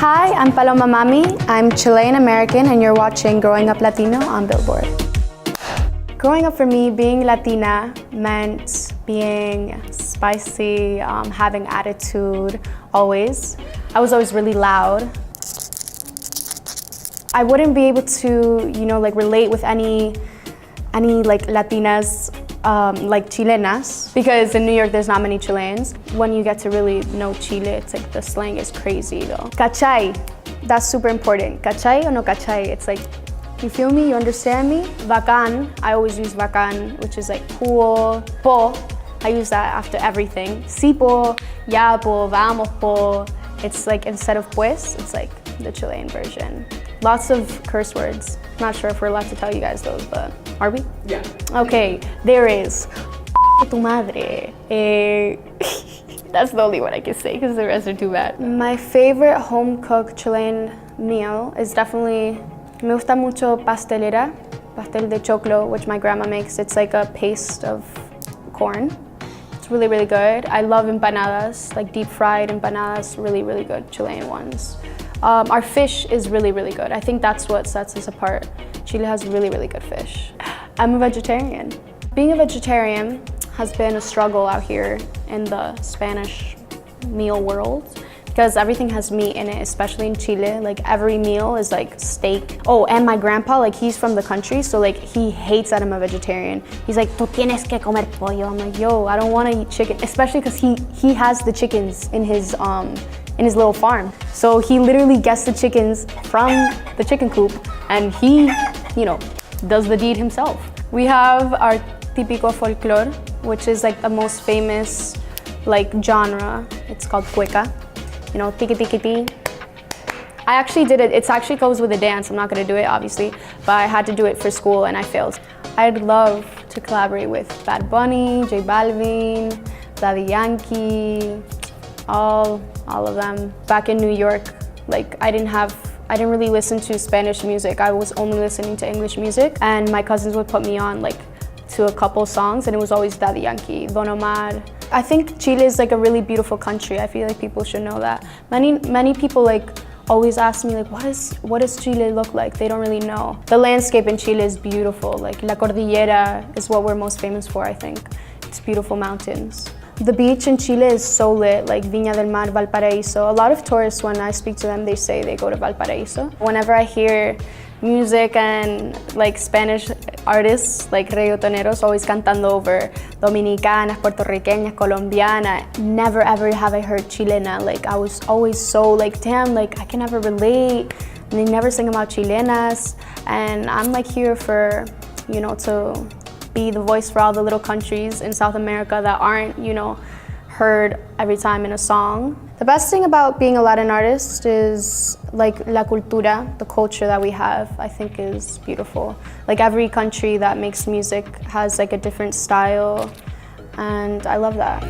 Hi, I'm Paloma Mami. I'm Chilean American and you're watching Growing Up Latino on Billboard. Growing up for me, being Latina meant being spicy, having attitude, always. I was always really loud. I wouldn't be able to, relate with any Latinas, like Chilenas, because in New York there's not many Chileans. When you get to really know Chile, it's like the slang is crazy though. Cachai, that's super important. Cachai o no cachai? It's like, you feel me, you understand me? Bacán, I always use bacán, which is like cool. Po, I use that after everything. Si po, ya po, vamos po. It's like instead of pues, it's like the Chilean version. Lots of curse words. Not sure if we're allowed to tell you guys those, but are we? Yeah. Okay, there is tu madre. That's the only one I can say because the rest are too bad. My favorite home-cooked Chilean meal is definitely, me gusta mucho pastel de choclo, which my grandma makes. It's like a paste of corn. It's really, really good. I love empanadas, like deep fried empanadas, really, really good Chilean ones. Our fish is really, really good. I think that's what sets us apart. Chile has really, really good fish. I'm a vegetarian. Being a vegetarian has been a struggle out here in the Spanish meal world because everything has meat in it, especially in Chile. Like every meal is like steak. Oh, and my grandpa, like he's from the country, so like he hates that I'm a vegetarian. He's like, tú tienes que comer pollo. I'm like, yo, I don't want to eat chicken, especially because he has the chickens in his little farm. So he literally gets the chickens from the chicken coop and he, does the deed himself. We have our típico folklore, which is like the most famous genre. It's called cueca. Tiki tiki ti. I actually did it. It actually goes with a dance. I'm not gonna do it, obviously, but I had to do it for school and I failed. I'd love to collaborate with Bad Bunny, J Balvin, Daddy Yankee, all of them. Back in New York, I didn't really listen to Spanish music. I was only listening to English music, and my cousins would put me on to a couple songs, and it was always Daddy Yankee, Don Omar. I think Chile is a really beautiful country. I feel like people should know that. Many people always ask me what does Chile look like? They don't really know. The landscape in Chile is beautiful. La Cordillera is what we're most famous for, I think. It's beautiful mountains. The beach in Chile is so lit, like Viña del Mar, Valparaíso. A lot of tourists, when I speak to them, they say they go to Valparaíso. Whenever I hear music and Spanish artists, reggaetoneros, always cantando over dominicanas, puertorriqueñas, colombianas, never ever have I heard chilena. I was always so damn, I can never relate. And they never sing about chilenas. And I'm here for, to be the voice for all the little countries in South America that aren't, heard every time in a song. The best thing about being a Latin artist is la cultura, the culture that we have, I think is beautiful. Every country that makes music has a different style, and I love that.